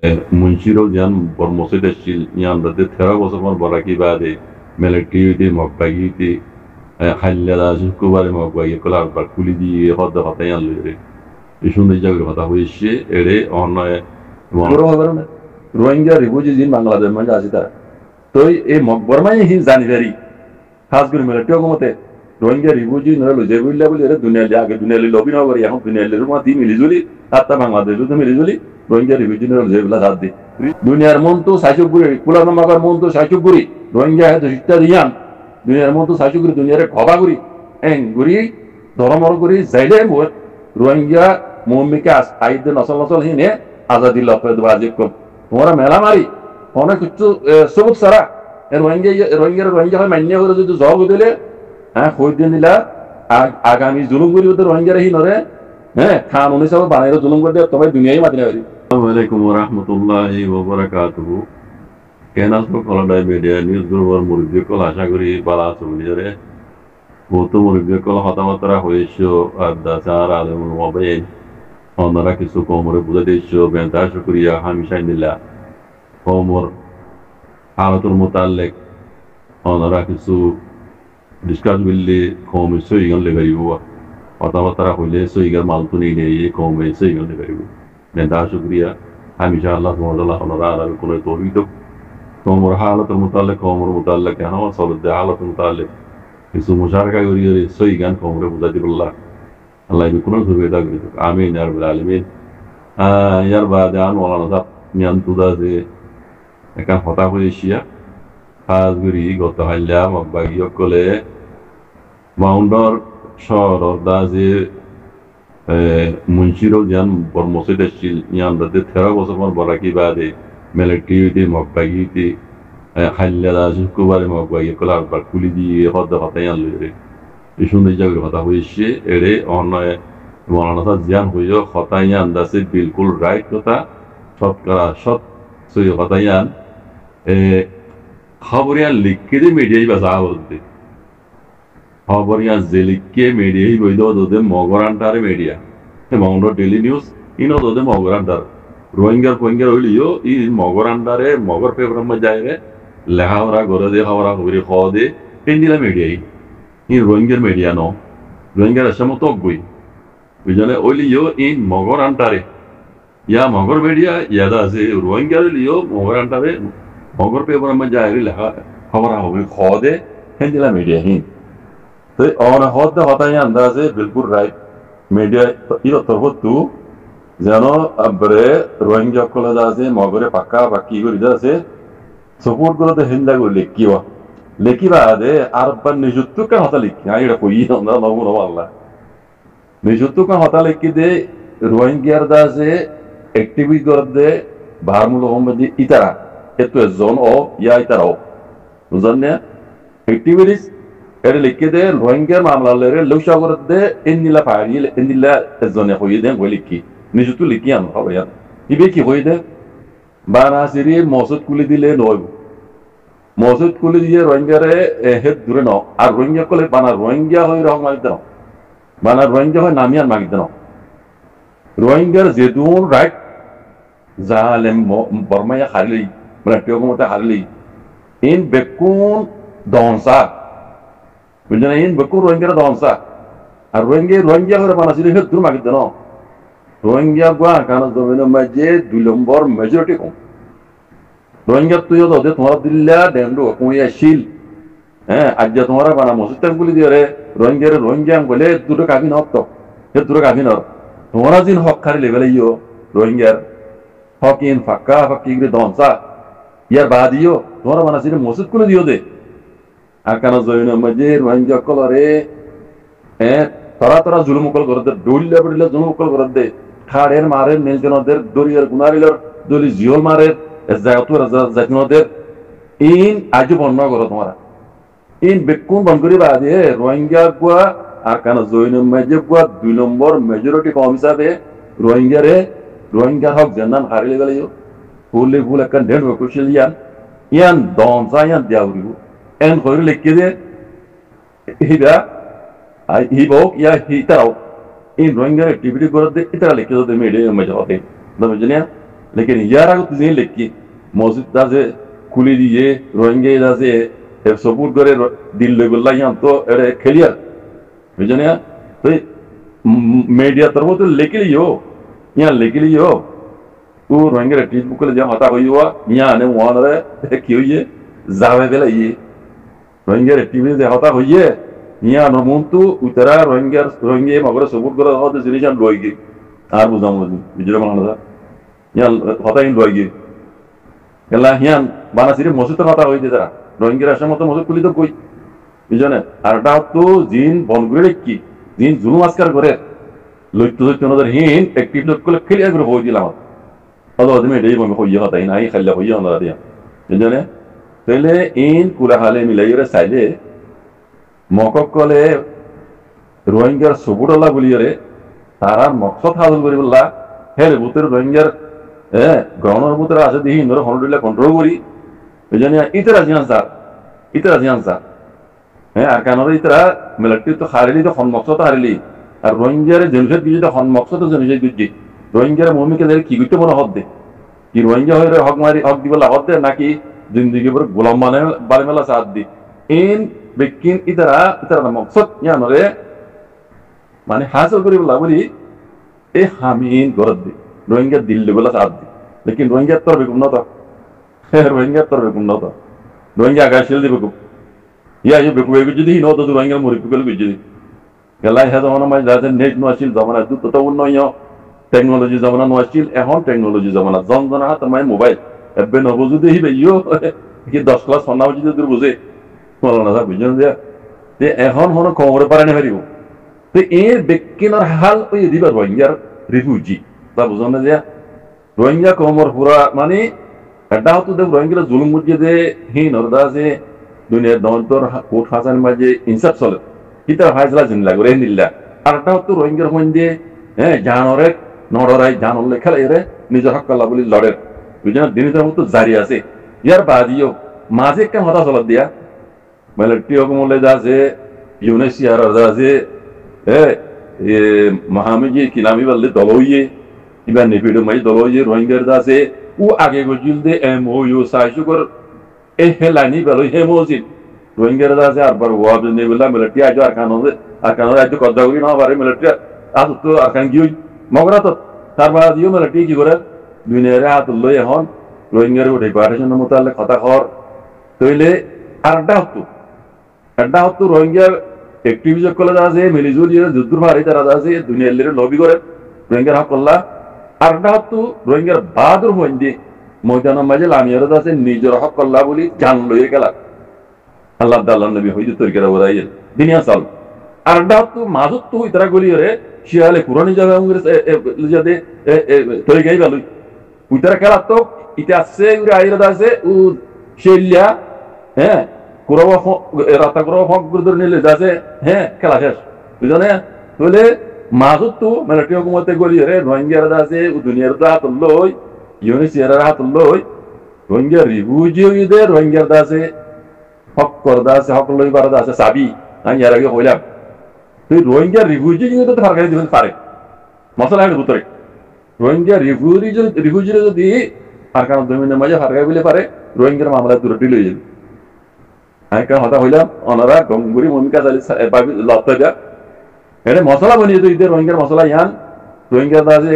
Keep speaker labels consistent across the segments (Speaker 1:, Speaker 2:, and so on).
Speaker 1: Munshiro Jan Bormosita Shil Yanda de Terabosama Boraki Bade, Melekiti, Mokpagiti, Halila Kuvari Mokway, Kolar Kulidi, Hot the Hotayan Lure. Ishun the Jagata Wishi, Ere on one.
Speaker 2: Rohingya refugees in Bangladesh Manjasita. So a Mokbormai is Zaniveri. Has been military Gomote. Rohingya refugees no Jebu level Dunia Dunelli Lobin over Yahoo Dunelli, Milizuli, Tata Bangladesh, Milizuli, Rohingya refugees no Jebla Hadi. Dunia Monto, Sachuguri, Pulanamaga Monto, Sachuguri, Rohingya the Hitarian, Dunia Monto, Sachuguri, Dunia Kobaguri, and Guri, Doromorguri, Zaidem, Rohingya, Momikas, I the Nasal Hine, Azadilla Pedwaziko. তোমারা মেলা মারি অনেক কিছু সবুজ সারা রোহিঙ্গা মান্য করে যদি job দিলে হ্যাঁ খোঁজ দিয়ে নিলা আগামী জুলুম করি ওদের রোহিঙ্গারা হি নরে হ্যাঁ খান হিসাবে বানাইলে জুলুম করে দেয় তোমায় দুনিয়ায় মাতি না পারি।
Speaker 1: আসসালামু আলাইকুম ওয়া রাহমাতুল্লাহি ওয়া বারাকাতুহু। কেনা তো কলডাই মিডিয়া নিউজ গ্রুপের মুরব্বী কল আশা করি ভালো আছো বুঝরে বহুত মুরব্বী কল হতামাত্রা হয়েছে আদা সারা আলমুল মোবাইল ওনারা কিছু কোমরে বুঝা দিয়েছো বেন্তা শুকরিয়া হামিশাই নিলা কোমর হালতুর মোতালেক ওনারা কিছু ডিসকাস করলে কমে সইগান লেগাইব কথাবার্তা হইলে সইগার মালতুনি নিয়ে কমে সইগান লেগাইব বেন্তা শুকরিয়া হামিশা আল্লাহ সুবহানাহু ওনারা আর কোনো তৌফিক কোমর হালতুর মোতালেক কেন সলদে হালতুর মোতালেক কিছু মুশারাকা করি সইগান কোমরে বুঝা দিবল্লাহ Allah ini kuno berbeda gitu. Amin ya rabbal alamin. Yar baada an wala nasab nyantuda se ekan hota hoyeshiya hazguri goto halya mabagio kole maundor shoror da je munshiro jan bormosida shil yanda de thera bosomar baraki baade melekti mabagiti halya da kubare mabagio kolar bar kulidi hodda hotayan lure ishun de jagre কথা হইছে এরে অনয় মৌলানা জিয়ান হইও খতায়ান দাসে বিলকুল right কথা শতকরা শত সই খতায়ান খবরিয়ান লিখকে দে মিডিয়াই বাসা বলতে খবরিয়ান যে লিখকে মিডিয়াই বইদ দদে মগরান্টারে মিডিয়া মাউন্ডর ডেইলি নিউজ ইনো দদে মগরান্টার রোহিঙ্গার হইলিও ই মগরান্টারে মগর পেপার মে যায় রে লেহাওরা গরে দে খাওয়া হইরে খ দে পেন্দিলা মিডিয়াই in Rohingya media no Rohingya rasamo toggui bijane oliyo in mogor antare ya mogor media ya da se Rohingya liyo mogor antare mogor paper ma jairi lekha khabara hobe khode hendila media hin to ona hodda hota ya andaze bilkul right media iro torbotu jano abre Rohingya kola da se mogore pakka bakki gori da se support golo de hinda go lekkiwa লেখি বাদে আর নিযুক্ত কান হতা লিখি এটা কই না নমুনা আল্লাহ নিযুক্ত কান হতা লিখি দে রোহিঙ্গার দাসে অ্যাক্টিভিটি করতে ভারমুল মোহাম্মদ ইতারা এতো জোন ও ইয়া ইতারা ও বুঝলেন অ্যাক্টিভিটিস এটা লিখি দে রোহিঙ্গার মামলা লরে লুসা করতে ইন্দিলা ফাইল ইন্দিলা জনে হই দে বলি কি নিযুক্ত লিখি আন হবে ইয়ার ইবে কি হই দে বানাসিরি মসজিদ খুলে দিলে নয় মসজিদ খুলে দিয়ে রোহিঙ্গারে হেড দূরে নাও আর রোহিঙ্গা কলে বানা রোহিঙ্গা হয় রং মাগিত নাও বানা রোহিঙ্গা হয় নামিয়ান মাগিত নাও রোহিঙ্গার যেদুন রাইট জালেম বর্মায়া হারলি মানে টিয়গমতে হারলি ইন বেকুন দনসা বুঝলেন ইন বেকুন রোহিঙ্গার দনসা আর রোহিঙ্গা হয় বানা সিরি হেড দূর মাগিত নাও রোহিঙ্গা গা কানা জমিন মাঝে 2 নম্বর মেজরিটি কম রোহিঙ্গা তুই ওদের তোমার দিল্লা ডেন্ডো কুইয়া শিল হ্যাঁ আজ তোমার বানা মসজিদ গুলি দিয়ে রে রোহিঙ্গা বলে দুটো কাবিন হক তো সে দুটো কাবিন হক তোমরা দিন হক খারি লেভেলে ইয়ো রোহিঙ্গার হক ইন ফাঁকা ফাঁকি দনসা ইয়ার বাদ ইয়ো তোমরা বানা সিরে মসজিদ গুলি দিও দে আর কেন জৈন মাঝে রোহিঙ্গা কলরে হ্যাঁ তোরা জুলুম কল করে দে ডুলিয়া বডিলা জুলুম কল করে দে খাড়ের মারের নীলজনদের দরিয়ার গুনারিলর দলি জিওল মারের জাতিনদের ইন আজ বন্ধ করো তোমরা ইন বেকুন বন্ধ করি বাদে রোহিঙ্গা গুয়া আর কেন জৈন মেজে গুয়া 2 নম্বর মেজরিটি কম হিসাবে রোহিঙ্গার হক জানান হারিয়ে গেল ফুলে ফুল একটা ঢের কুশল ইয়ান দনসা ইয়ান দিয়াউরিও এন কইরে লিখে দে হিবা হিবক ইয়া হিতাও ইন রোহিঙ্গার অ্যাক্টিভিটি করে দে ইতারা লিখে দে মিডিয়া মে যাওতে বুঝলেন
Speaker 2: लेकिन यार अगर तुझे लिखी मस्जिद दासे खुली दिए रोहिंगे दासे सपोर्ट करे दिल लेगुल्ला यहाँ तो अरे क्लियर बुझे ना तो मीडिया तरफ तो लेके लियो यहाँ लेके लियो वो रोहिंगे टीचर को ले जाओ हता हुई हुआ यहाँ आने वहाँ रहे क्यों ये जावे बेला ये रोहिंगे टीवी से हता हुई है यहाँ नमूंतु उतरा रोहिंगे मगर सपोर्ट करा होते जिन्हें जान लोगी आर बुझा मुझे बिजली मारना था यहाँ हता इन लोगी कल्ला यहाँ बाना सिर्फ मस्जिद तो हता हुई थी तेरा रोहिंगे राष्ट्र मत मस्जिद कुली तो कोई बिजने आरटा तो जिन बनगुरे की जिन जुलूम आस्कर करे लोग तो चुनाव हिन एक्टिव लोग को क्लियर कर हो दिला ಅದು ಅದಮೇ ಡೇ ಬಂದು ಹೋಗಿ ಹೋತಾ ಇನ ಐ ಖಲ್ಲ ಹೋಗಿ ಅನ್ನೋದಿಯ ಎಂಜನೆ ತೆಲೆ ಇನ್ ಕುಲ ಹಾಲೆ ಮಿಲೈರೆ ಸಾಯ್ಲೆ মককলে রোহিঙ্গার সবুরলা বলিয়ে তারা মকসদ হাসিল করিবলা হের বুতের রোহিঙ্গার গ্রহণের বুতের আছে দিহি ইন্দর হন্ডুলা কন্ট্রোল করি বুঝনি ইতরা জিয়ানসা আর কানরে ইতরা মিলিটারি তো হারিলি তো হন মকসদ হারিলি আর রোহিঙ্গার জেনসেট গিয়ে তো হন মকসদ জেনসেট গিয়ে রোহিঙ্গার ভূমিকে দেখে কি করতে মনে হদ দে কি রোহিঙ্গা হয়ে হক দিবলা হদ দে নাকি জিন্দগি পর গোলাম বালে মেলা সাথ দি ইন বেকিন ইতারা মকসদ ইয়ানরে মানে হাসিল করিবলা বলি এ হামিন গরদ দি রোহিঙ্গা দিল দেবলা সাথ দি লেকিন রোহিঙ্গা তোর বেকুম না তো রোহিঙ্গা আগাশিল দি বেকুম ইয়া ইউ বেকু বেকু যদি নো তো রোহিঙ্গা মরি কুল গুজি গলাই হে জমানা মাই যাতে নেট নো আসিল জমানা দু তো উন্নয় টেকনোলজি জমানা নো আসিল এখন টেকনোলজি জমানা জনজনা হাত মাই মোবাইল এবে নব যদি হিবে ইয়ো কি 10 ক্লাস সন্না যদি দূর বুঝে বলনা না বুঝছেন যে এখন হন কোমরে পারে না পারিব তো এর বেকিনার হাল ওই দিবার রোহিঙ্গার রিফিউজি তা বুঝছেন না যে রোহিঙ্গা কোমর পুরা মানে এটা তো দেব রোহিঙ্গা জুলুম মুজিয়ে দে হিন অরদা যে দুনিয়ার দন্তর কোট হাসান মাঝে ইনসাফ চলে কিতা ফাইজলা জিন লাগে রে নিল্লা আর এটা তো রোহিঙ্গার মধ্যে জানরে নড়রাই জানল লেখা এরে নিজের হক কল্লা বলি লড়ে বুঝছেন দিনের মতো জারি আছে ইয়ার বাদিও মাঝে কেন হতা চলা দিয়া মিলিটারি হকমলে যাচ্ছে ইউনেসিয়ার যাচ্ছে মহামিজি কিলামি বললে দলইয়ে ইবা নেপিডো মাই দলইয়ে রোহিঙ্গার যাচ্ছে ও আগে গজিল দে এমওইউ সাইসুকর এ হেলানি বলো হেমোজিল রোহিঙ্গার যাচ্ছে আরবার ওয়াব নেবেলা মিলিটারি আজ আরকান আজ কদা করি না পারে মিলিটারি আজ তো আরকান গিয়ে মগরা তো তারপর দিও মিলিটারি কি করে দুনিয়ার হাত লই এখন রোহিঙ্গার উঠে পাঠানোর মতো কথা খর তইলে আরটা হতো রোহিঙ্গার অ্যাক্টিভিজম কলে আছে মিলিজুলি যুদ্ধর ভারি তারা আছে দুনিয়ার লবি করে রোহিঙ্গার হক করলা আরটা হতো রোহিঙ্গার বাহাদুর হইন্দি ময়দানের মাঝে লামিয়ার আছে নিজের হক করলা বলি জান লইয়ে গেলা আল্লাহ আল্লাহ নবী হইতে তরিকারা বলাই দুনিয়া চাল আরটা হতো মাজত তো তারা গলিয়ে শিয়ালে পুরানি জায়গা যাতে তরিকাই ভালোই উইতারা খেলা তো ইতে আছে আইরা আছে ও শেলিয়া কুরবা রাতা কুরবা ফক গুরদর নিলে যাচ্ছে খেলা শেষ বুঝলে তাহলে মাজত তো মিলিটারি হুকুমতে গলি রে রোহিঙ্গার আছে ও দুনিয়ার হাত লই ইউনিসিয়ার হাত লই রোহিঙ্গা রিফিউজি দে রোহিঙ্গার আছে হক করদা আছে হক লই বারদা আছে সাবি আমি এর আগে কইলাম তুই রোহিঙ্গা রিফিউজি তো সরকারি দিবেন পারে মশলা হেড ভিতরে রোহিঙ্গা রিফিউজি যদি সরকার জমিনের মাঝে সরকার বলে পারে রোহিঙ্গার মামলা দূরটি লই যাবে আমি কেন হতা হইলাম ওনারা গঙ্গুরি ভূমিকা চালি লড়তে যা এটা মশলা বানিয়ে তো ঈদের রোহিঙ্গার মশলা ইয়ান রোহিঙ্গার আছে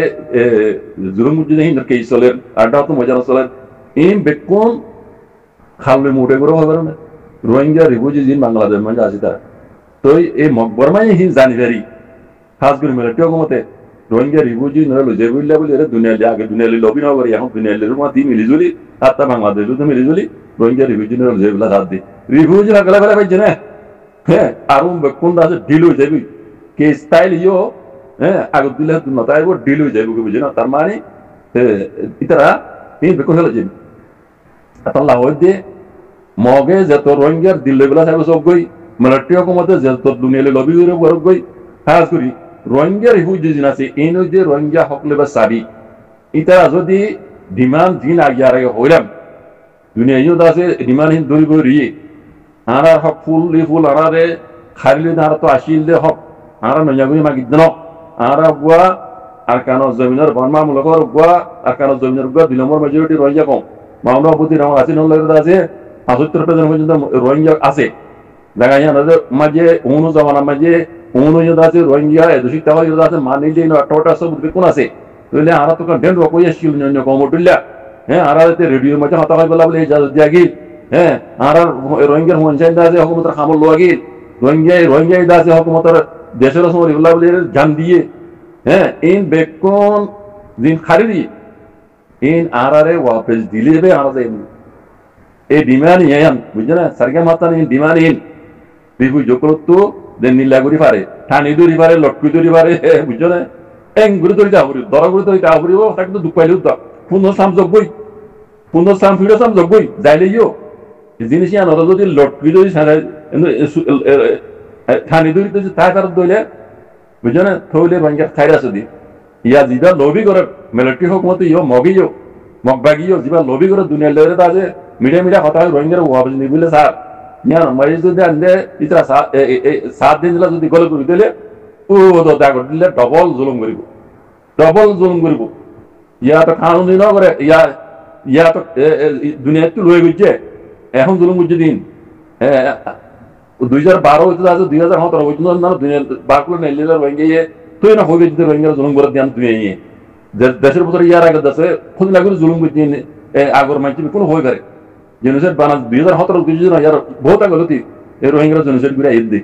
Speaker 2: জুলুম মুজিদে হিন্দর কেই চলেন আড্ডা তো মজা চলেন এই বেকুন খাললে মুঠে করে হবে না রোহিঙ্গা রিফিউজি জিন বাংলাদেশ মানে আছে তারা তো এই বর্মাই হি জানিবারি খাস করে মিলিটারি হুকুমতে রোহিঙ্গা রিফিউজি নয় লজে বললে বলে এরা দুনিয়ালি আগে দুনিয়ালি লবি না করে এখন দুনিয়ালির মধ্যে মিলিজুলি হাতটা বাংলাদেশও তো মিলিজুলি রোহিঙ্গা রিফিউজি নয় লজে বলে হাত দি রিফিউজি না গেলে বেলা পাইছে না আর বেকুন আছে ডিল হয়ে যাবি কে স্টাইল ইয়ো আগত দিলে নতাইব ডিল হয়ে যাবো বুঝি না তার মানে ইতারা এই বেকুন হলে যাবি আল্লাহ হইতে মগে যত রোহিঙ্গার দিল্লি বেলা থাকবে সব গই মিলিটারি হুকুমতে যত দুনিয়ালি লবি করে বড় গই খাস করি রোহিঙ্গা রিফিউজি জিন আছে এই নয় যে রোহিঙ্গা হকলে বা সাবি ইতারা যদি ডিমান্ড দিন আগে আর আগে হইলাম দুনিয়া ইয়ত আছে ডিমান্ড হিন দৌড়ি বই রিয়ে আনার হক ফুল আনারে খারিলে আনার তো আসিল দে হক আনারা নজাগুলি মাগি দিন আনারা বুয়া আরকানো জমিনের বর্মা মূলকর গুয়া আরকানো জমিনের গুয়া 2 নম্বর মেজরিটি রোহিঙ্গা কম মামলা প্রতি রং আছে নলের আছে 75% পর্যন্ত রোহিঙ্গা আছে দেখা যায় না মাঝে অনু জমানা মাঝে অনু যদি আছে রোহিঙ্গা দূষিত হওয়া যদি আছে মানে যে একটা সব কোন আছে তাহলে আরা তো ডেন্ট কই আসছিল অন্য কমটুল্লা হ্যাঁ আরা রেডিওর মাঝে হতা হয় বলা বলে জাগিল হ্যাঁ আরা রোহিঙ্গার পঞ্চায়েত আছে হকুমতের খামল লাগিল রোহিঙ্গা আছে হকুমতের দেশের সময় বলা বলে জান দিয়ে হ্যাঁ ইন বেকন দিন খারিদি ইন আরারে ওয়াপস দিলে বে আরা এই ডিমান্ড ইয়ান বুঝছেন না সারকে মাত্রা ইন ডিমান্ড ইন বিহু জকরতো দেন নীলাগুড়ি পারে ঠানি দড়ি পারে লটকু দড়ি পারে বুঝছো না এং গুড়ি দড়ি দাবরি দরা গুড়ি দড়ি দাবরি ও তাকে তো দুঃখ পাইলে উত্তর পুনঃ সাম জগবই পুনঃ সাম ফিরো সাম জগবই যাইলে ইও জিনিস ইয়ান ওরা যদি লটকু দড়ি সারা ঠানি দড়ি তো তাই তার দইলে বুঝছো না থইলে রোহিঙ্গা খাইরা সদি ইয়া জিবা লবি করে মিলিটারি হুকুমত ইও মগিও মগবাগিও জিবা লবি করে দুনিয়া লরে তাজে মিডিয়া কথা রোহিঙ্গার ওয়াবজ নিবিলে স্যার ইয়ান মাই যদি আনলে ইতরা 7 দিন যদি গলে করে দিলে ও তো তা করে দিলে ডবল জুলুম করিব ইয়া তো কানুনি না করে ইয়া তো দুনিয়া তো লয়ে গইছে এখন জুলুম করছে দিন 2012 হইতে আছে 2017 হইতে না দুনিয়া বাকলো নেলে রোহিঙ্গা তুই না হইবে যদি রোহিঙ্গা জুলুম করে দিয়ান তুই এই দেশের ভিতরে ইয়ার আগে দেশে খুদ লাগলে জুলুম করছে আগর মানছি কোনো হই পারে জেনোসাইড বানা 2017 কিছু না ইয়ার বহুত আগে হতি এই রোহিঙ্গা জেনোসাইড গুলা এদ দে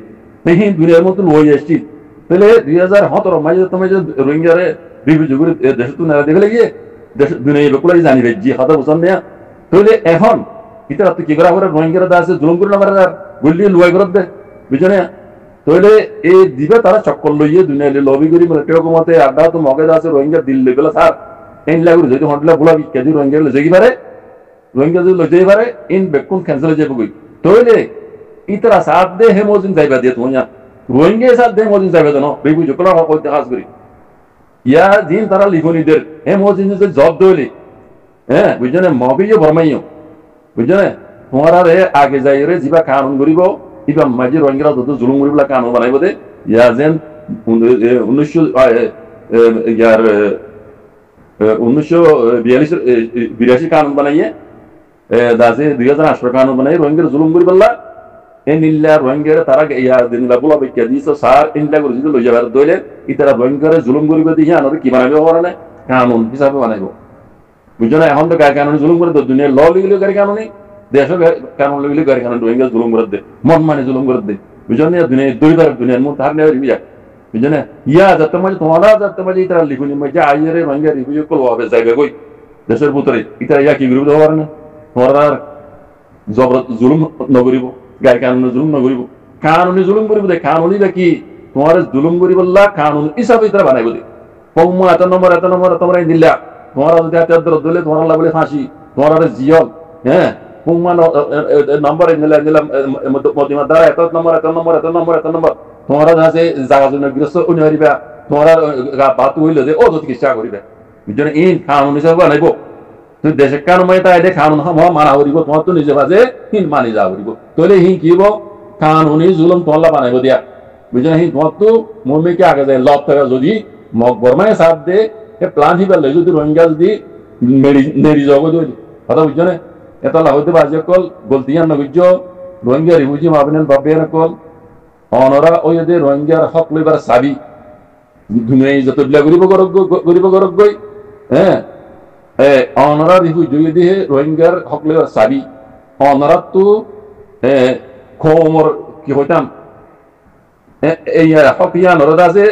Speaker 2: এই দুনিয়ার মতো লই আসছি তাহলে 2017 মাঝে তুমি যে রোহিঙ্গারে রিভিউ করে দেশ তো না দেখলে গিয়ে দেশ দুনিয়া লোকলাই জানিবে জি হাতে বুঝান না তাহলে এখন এটা তো কি করা করে রোহিঙ্গারা দাসে জুলুম করে না পারে গুলি লুয়াই করে দে বুঝছো না তাহলে এই দিবে তারা চক্কর লইয়ে দুনিয়া লবি করি মিলিটারি হুকুমতে আড্ডা তো মগে আছে রোহিঙ্গা দিল্লি গেল স্যার এই লাগু যদি হটলা বুলাবি কেজি রোহিঙ্গা লই যাই পারে রোহিঙ্গা যদি লই যাই পারে ইন বেকুন ক্যান্সেল হয়ে যাবে কই তাহলে ইতরা সাথ দে হে মজিন যাইবা দিয়ে তোমরা রোহিঙ্গা সাথ দে মজিন যাইবা জানো বেবু জকলা কইতে কাজ করি ইয়া দিন তারা লিখনিদের হে মজিন যে জব দইলে হ্যাঁ বুঝছো না মগিও বরমাইও বুঝছো না তোমারা রে আগে যাই রে জিবা কানুন করিব ইবা মাঝে রোহিঙ্গা যত জুলুম করিবলা কানুন বানাইব দে ইয়া যেন 1982 কানুন বানাইয়ে দাসে 2018 কানুন বানাই রোহিঙ্গার জুলুম করিবলা এ নিল্লা রোহিঙ্গার তারা ইয়া দিনলা বলা বিক্যা দিছ সার ইনলা করে যদি লই যাবার দইলে ইতারা রোহিঙ্গার জুলুম করিব দিহি আনরে কি বানাইবে ওরা না কানুন হিসাবে বানাইব বুঝছো না এখন তো গায় কানুন জুলুম করে তো দুনিয়ার ল লিগলে গায় কানুন দেশ কানুন লিগলে গায় কানুন রোহিঙ্গা জুলুম করে দে মন মানে জুলুম করে দে বুঝছো না দুনিয়া দুনিয়ার মন তার নেই রিবিয়া বুঝছো না ইয়া যত মাঝে তোমারা যত মাঝে ইতারা লিখুনি মাঝে আইরে রোহিঙ্গা রিভিউ কল হবে যাইবে কই দেশের ভিতরে ইতারা ইয়া কি করিব দেওয়ার না তোমারা জবর জুলুম নগরিব গায় কানুন জুলুম নগরিব কানুনি জুলুম করিব দে কানুনি কি তোমার জুলুম করিবল্লা কানুন হিসাবে ইতারা বানাইব দে কম্মা এত নম্বর তোমরা দিল্লা তোমারা যদি হাতে দিলে তোমার বলে ফাঁসি তোমার জিয়ল হ্যাঁ কুম্মা নম্বর নিলাম মধ্যমা দ্বারা এত নম্বর তোমার আছে জায়গা জন্য গৃহস্থ উনি হারিবা তোমার বাত হইল যে ও তো চিকিৎসা করিবে বুঝছেন ইন কানুন হিসাবে বানাইব তুই দেশে কানুন মানে তাই কানুন মানা করিব তোমার তো নিজে বাজে হিন মানি যা করিব তাহলে হিন কি হব কানুনি জুলুম তোমার বানাইব দিয়া বুঝছেন হিন তোমার তো মমিকে আগে যায় লব থাকা যদি বর্মায় সাথ দে প্লান হিবার লাগে যদি রোহিঙ্গা যদি নেড়ি জগৎ কথা বুঝছো না এটা হইতে বাজে কল গলতিয়ান নগুজ রোহিঙ্গা রিফিউজি মাবিনেন বাবিয়ান কল অনরা ওই যে রোহিঙ্গার হক লইবার চাবি দুনিয়ায় যতবিলাক গরিব গরক গই হ্যাঁ অনরা রিফিউজি দিয়ে রোহিঙ্গার হক লইবার চাবি অনরা তো খমর কি হইতাম এই হক ইয়ানরা আছে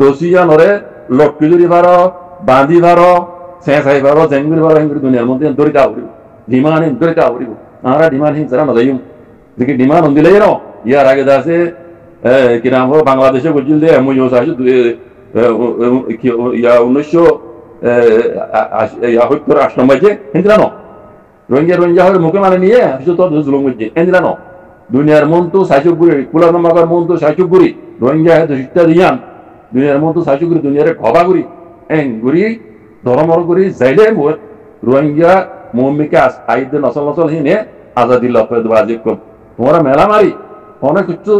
Speaker 2: রশিয়ানরে লটকি যদি পার বাঁধি পার চেঁচাই পার জেঙ্গুরি পার হেঙ্গুরি দুনিয়ার মধ্যে দরিতা উড়িব ডিমান্ড দরিতা উড়িব আমরা ডিমান্ড হিং যারা নজাইম দেখি ডিমান্ড দিলে ন ইয়ার আগে আছে কি নাম হলো বাংলাদেশে বুঝিল দে এমন আছে 1978 মাঝে হিন্দিরা ন রোহিঙ্গা হয়ে মুখে মানে নিয়ে তো জুলুম করছে হিন্দিরা ন দুনিয়ার মন তো সাইচুগুরি কুলানমাগার মন তো সাইচুগুরি রোহিঙ্গা শিক্ষা দিয়ান দুনিয়ার মতো সাইচুগুরি দুনিয়ারে খবাগুরি গুরি ধর্মর গুরি যাইলে রোহিঙ্গা মমিকে আইদে নসল হিনে আজাদি লাজিব কর তোমরা মেলা মারি অনেক কিছু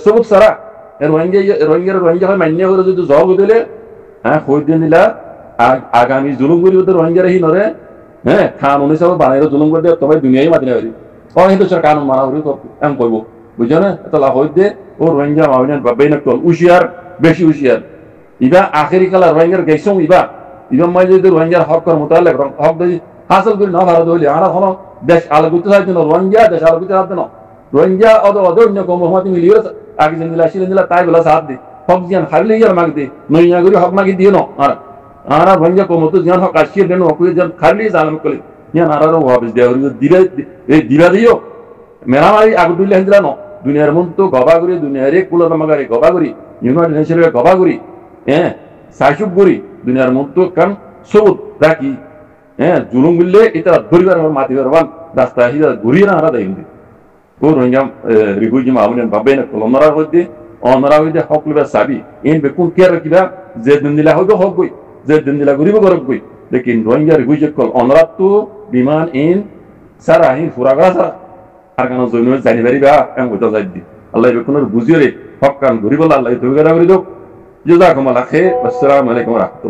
Speaker 2: সবুজ সারা রোহিঙ্গা হয় মান্য করে যদি জব দিলে হ্যাঁ কই দিন দিলা আগামী জুলুম করি ওদের রোহিঙ্গারা হি নরে হ্যাঁ কানুন হিসাবে বানাইলো জুলুম করে তবে দুনিয়ায় মাতি নেবে ও কিন্তু সর কানুন মানা করি তো এম করবো বুঝছো না এত লাভ হইতে ও রোহিঙ্গা মাবিনান বাবাই না কল উশিয়ার বেশি উশিয়ার ইবা আখেরি কালা রোহিঙ্গার গেছং ইবা মাই যদি রোহিঙ্গার হক কর মোতালেক হক যদি হাসিল করি না ভারত হইলে আর কোনো দেশ আলোকিত চাইছে না রোহিঙ্গা দেশ আলোকিত চাইছে না রোহিঙ্গা অন্য কম মহাতি মিলিয়ে আগে যেন দিলা ছিলেন দিলা তাই বলা সাথ দি হক জিয়ান হারলে ইয়ার মাগ দি নইয়া করি হক মাগি দিও না আর রোহিঙ্গা কম তো জিয়ান হক আসিয়ে দেন হকুয়ে যান খারলি জালাম কলি ইয়ান আর ওয়াবিস দেওয়া দিবা দিও মেরামারি আগুদুল্লাহ হিন্দরা ন দুনিয়ার মন তো গবাগুড়ি দুনিয়ার কুলমাগারে গবাগুড়ি ইউনাইটেড নেশনের গবাগুড়ি হ্যাঁ সাইসুব গুড়ি দুনিয়ার মন তো কান সবুত রাখি হ্যাঁ জুলুম বিললে এটা ধরিবার মাতি পারবান রাস্তা হিরা ঘুরিয়ে না হারা দেয় ও রোহিঙ্গা রিফিউজি মামুন ভাবে না কলমরা হইতে অনরা হইতে হক লিবা সাবি এন বেকুন কে রাখিবা যে দিন দিলা হইতো হক গই যে দিন দিলা গরিব গরব গই লেকিন রোহিঙ্গা রিফিউজি কল অনরা তো বিমান ইন সারা হি ফুরাগা সারা আর কারণ জন্য জানি পারিবা এম হইতো যাই দি আল্লাহ বেকুনের বুঝিয়ে রে হক কান গরিব আল্লাহ ধুইগা করি দো জাযাকুমুল্লাহ খাইর আসসালামু আলাইকুম ওয়া রাহমাতুল্লাহ